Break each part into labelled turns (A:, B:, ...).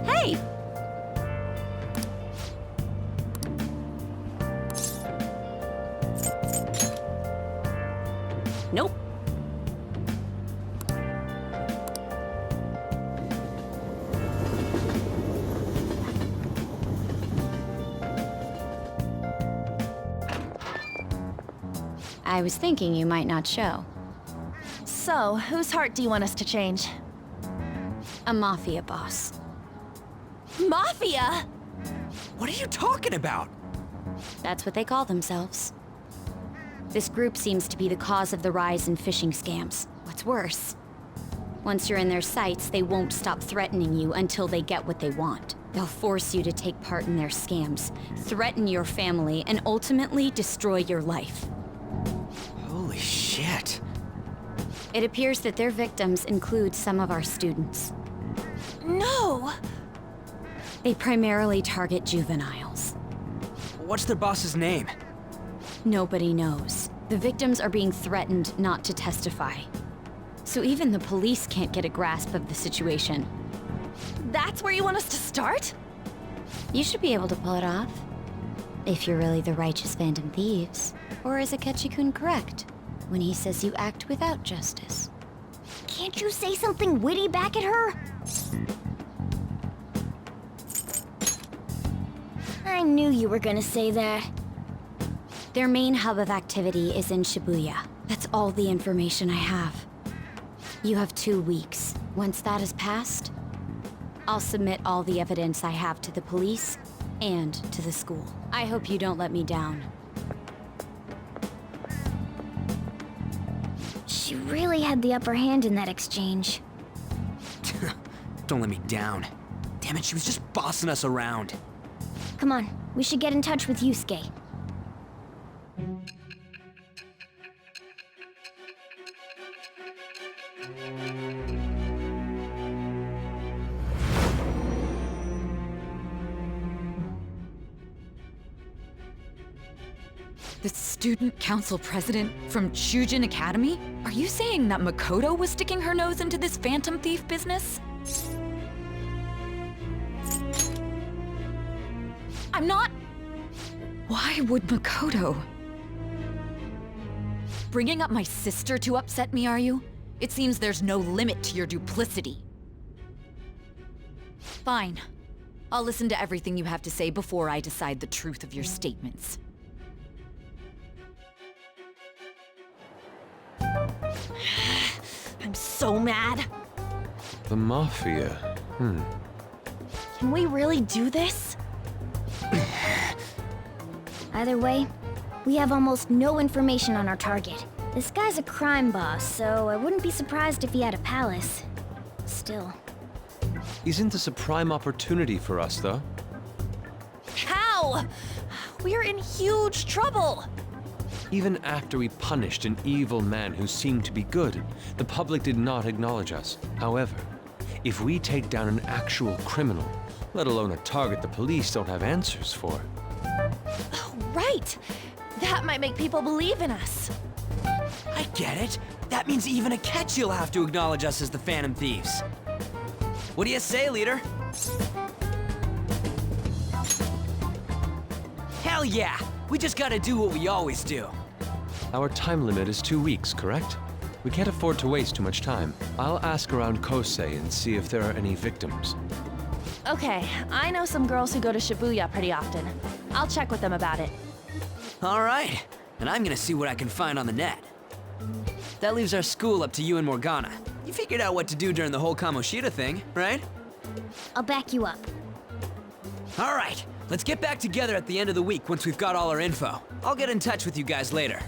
A: Hey! Nope. I was thinking you might not show.
B: So, whose heart do you want us to change?
A: A mafia boss.
B: Mafia?
C: What are you talking about?
A: That's what they call themselves. This group seems to be the cause of the rise in phishing scams. What's worse, once you're in their sights, they won't stop threatening you until they get what they want. They'll force you to take part in their scams, threaten your family, and ultimately destroy your life.
C: Holy shit.
A: It appears that their victims include some of our students.
B: No!
A: They primarily target juveniles.
C: What's their boss's name?
A: Nobody knows. The victims are being threatened not to testify. So even the police can't get a grasp of the situation.
B: That's where you want us to start?
A: You should be able to pull it off. If you're really the righteous Phantom Thieves. Or is Akechi-kun correct when he says you act without justice?
D: Can't you say something witty back at her? I knew you were gonna say that.
A: Their main hub of activity is in Shibuya. That's all the information I have. You have 2 weeks. Once that has passed, I'll submit all the evidence I have to the police and to the school. I hope you don't let me down.
D: She really had the upper hand in that exchange.
C: Don't let me down. Damn it, she was just bossing us around.
D: Come on, we should get in touch with Yusuke.
E: The student council president from Chujin Academy? Are you saying that Makoto was sticking her nose into this phantom thief business? I'm not... Why would Makoto? Bringing up my sister to upset me, are you? It seems there's no limit to your duplicity. Fine. I'll listen to everything you have to say before I decide the truth of your statements.
B: I'm so mad.
F: The Mafia.
B: Can we really do this?
D: Either way, we have almost no information on our target. This guy's a crime boss, so I wouldn't be surprised if he had a palace. Still.
F: Isn't this a prime opportunity for us, though?
B: How? We're in huge trouble.
F: Even after we punished an evil man who seemed to be good, the public did not acknowledge us. However, if we take down an actual criminal, let alone a target the police don't have answers for.
B: Oh, right. That might make people believe in us.
C: I get it. That means even Akechi will have to acknowledge us as the Phantom Thieves. What do you say, leader? Hell yeah! We just gotta do what we always do.
F: Our time limit is 2 weeks, correct? We can't afford to waste too much time. I'll ask around Kosei and see if there are any victims.
B: Okay, I know some girls who go to Shibuya pretty often. I'll check with them about it.
C: All right, and I'm gonna see what I can find on the net. That leaves our school up to you and Morgana. You figured out what to do during the whole Kamoshida thing, right?
D: I'll back you up.
C: All right, let's get back together at the end of the week once we've got all our info. I'll get in touch with you guys later.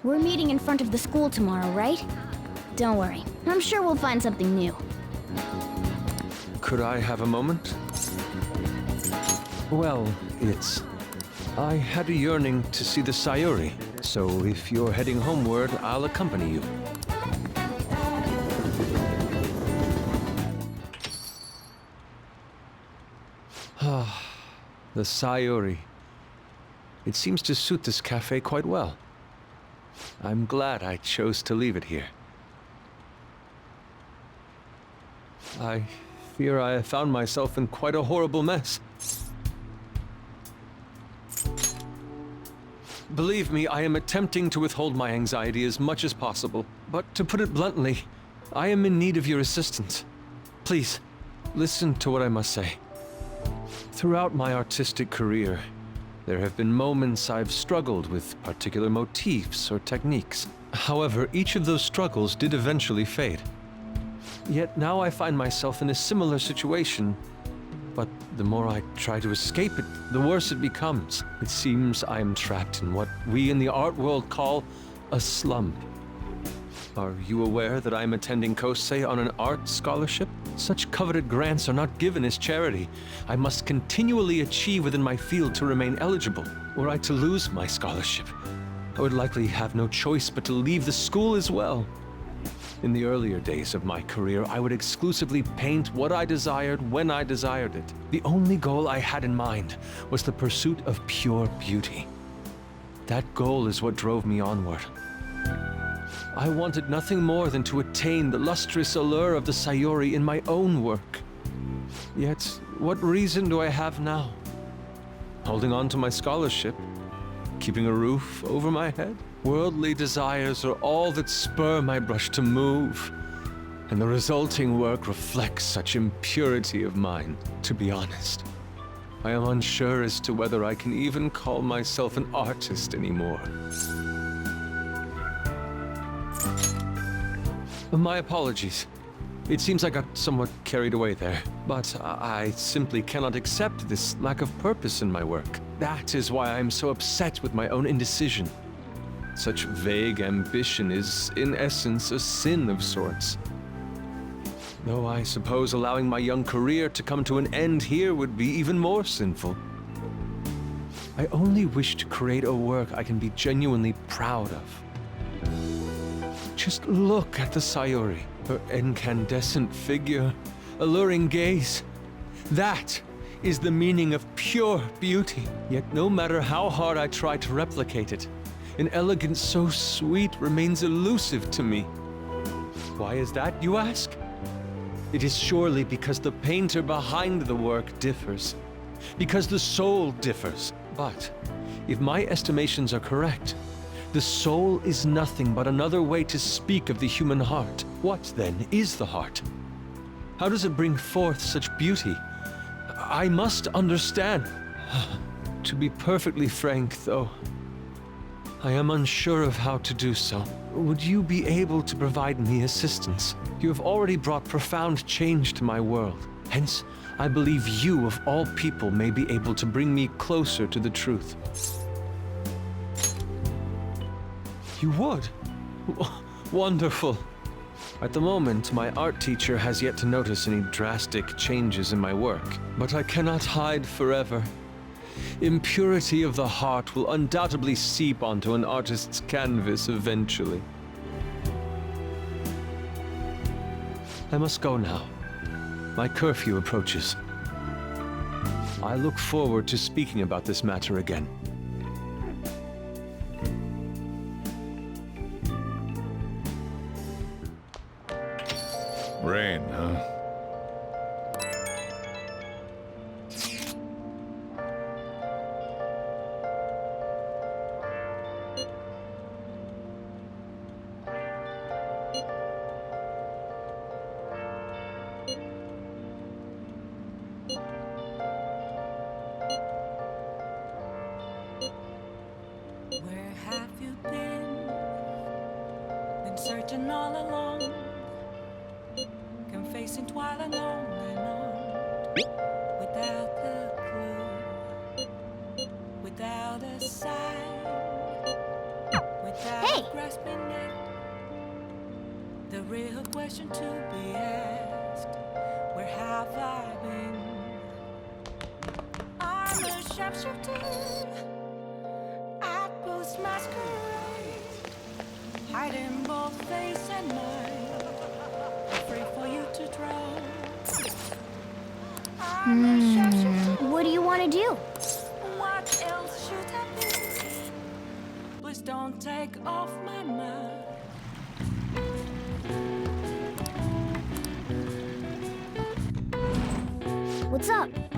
D: We're meeting in front of the school tomorrow, right? Don't worry, I'm sure we'll find something new.
F: Could I have a moment? Well, I had a yearning to see the Sayuri, so if you're heading homeward, I'll accompany you. The Sayuri. It seems to suit this cafe quite well. I'm glad I chose to leave it here. I fear I have found myself in quite a horrible mess. Believe me, I am attempting to withhold my anxiety as much as possible. But to put it bluntly, I am in need of your assistance. Please, listen to what I must say. Throughout my artistic career, there have been moments I've struggled with particular motifs or techniques. However, each of those struggles did eventually fade. Yet now I find myself in a similar situation, but the more I try to escape it, the worse it becomes. It seems I am trapped in what we in the art world call a slump. Are you aware that I am attending Kosei on an art scholarship? Such coveted grants are not given as charity. I must continually achieve within my field to remain eligible. Were I to lose my scholarship, I would likely have no choice but to leave the school as well. In the earlier days of my career, I would exclusively paint what I desired when I desired it. The only goal I had in mind was the pursuit of pure beauty. That goal is what drove me onward. I wanted nothing more than to attain the lustrous allure of the Sayuri in my own work. Yet, what reason do I have now? Holding on to my scholarship? Keeping a roof over my head? Worldly desires are all that spur my brush to move, and the resulting work reflects such impurity of mind. To be honest, I am unsure as to whether I can even call myself an artist anymore. My apologies. It seems I got somewhat carried away there, but I simply cannot accept this lack of purpose in my work. That is why I am so upset with my own indecision. Such vague ambition is, in essence, a sin of sorts. Though I suppose allowing my young career to come to an end here would be even more sinful. I only wish to create a work I can be genuinely proud of. Just look at the Sayuri, her incandescent figure, alluring gaze. That is the meaning of pure beauty. Yet no matter how hard I try to replicate it, an elegance so sweet remains elusive to me. Why is that, you ask? It is surely because the painter behind the work differs, because the soul differs. But if my estimations are correct, the soul is nothing but another way to speak of the human heart. What, then, is the heart? How does it bring forth such beauty? I must understand. To be perfectly frank, though, I am unsure of how to do so. Would you be able to provide me assistance? You have already brought profound change to my world. Hence, I believe you, of all people, may be able to bring me closer to the truth. You would? Wonderful. At the moment, my art teacher has yet to notice any drastic changes in my work, but I cannot hide forever. Impurity of the heart will undoubtedly seep onto an artist's canvas eventually. I must go now. My curfew approaches. I look forward to speaking about this matter again.
G: Rain, huh?
H: Where have you been? Been searching all along, confessing while alone and on, without a clue, without a sign, without grasping it. The real question to be asked: where have I been? I'm a sharpshooter. Masquerade, hiding both face and mind, afraid for you to drown.
D: What do you want to do?
H: What else should I be? Please don't take off my mind.
D: What's up?